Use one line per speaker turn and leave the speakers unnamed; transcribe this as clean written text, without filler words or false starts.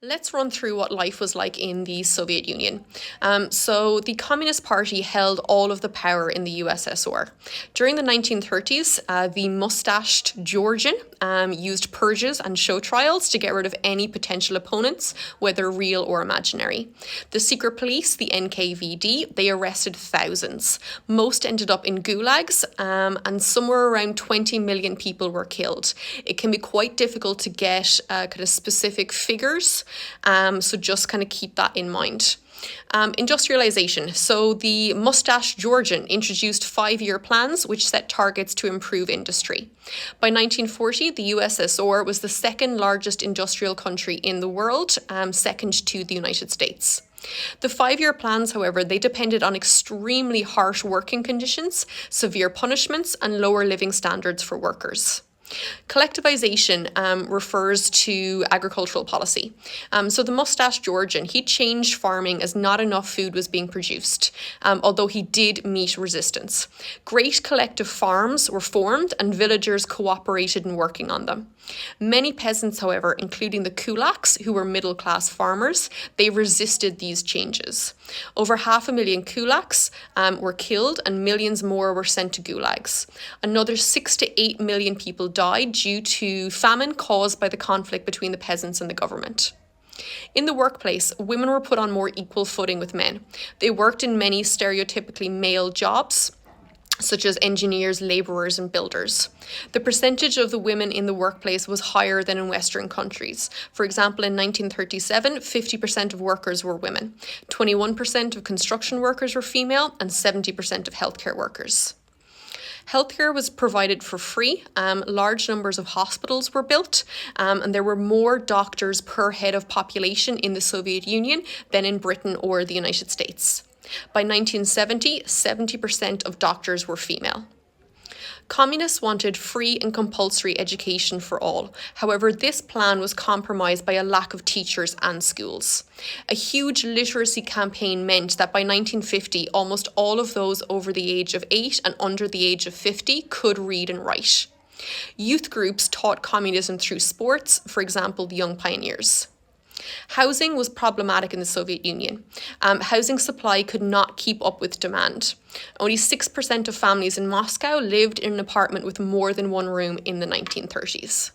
Let's run through what life was like in the Soviet Union. So the Communist Party held all of the power in the USSR. During the 1930s, the mustached Georgian used purges and show trials to get rid of any potential opponents, whether real or imaginary. The secret police, the NKVD, they arrested thousands. Most ended up in gulags, and somewhere around 20 million people were killed. It can be quite difficult to get kind of specific figures. So just kind of keep that in mind. Industrialization. So the mustached Georgian introduced 5-year plans which set targets to improve industry. By 1940, the USSR was the second largest industrial country in the world, second to the United States. The 5-year plans, however, they depended on extremely harsh working conditions, severe punishments, and lower living standards for workers. Collectivization refers to agricultural policy. So the mustached Georgian, he changed farming as not enough food was being produced, although he did meet resistance. Great collective farms were formed and villagers cooperated in working on them. Many peasants, however, including the kulaks, who were middle-class farmers, they resisted these changes. Over 500,000 kulaks were killed and millions more were sent to gulags. Another 6 to 8 million people died due to famine caused by the conflict between the peasants and the government. In the workplace, women were put on more equal footing with men. They worked in many stereotypically male jobs, such as engineers, labourers and builders. The percentage of the women in the workplace was higher than in Western countries. For example, in 1937, 50% of workers were women, 21% of construction workers were female, and 70% of healthcare workers. Healthcare was provided for free, large numbers of hospitals were built, and there were more doctors per head of population in the Soviet Union than in Britain or the United States. By 1970, 70% of doctors were female. Communists wanted free and compulsory education for all. However, this plan was compromised by a lack of teachers and schools. A huge literacy campaign meant that by 1950, almost all of those over the age of 8 and under the age of 50 could read and write. Youth groups taught communism through sports, for example, the Young Pioneers. Housing was problematic in the Soviet Union. Housing supply could not keep up with demand. Only 6% of families in Moscow lived in an apartment with more than one room in the 1930s.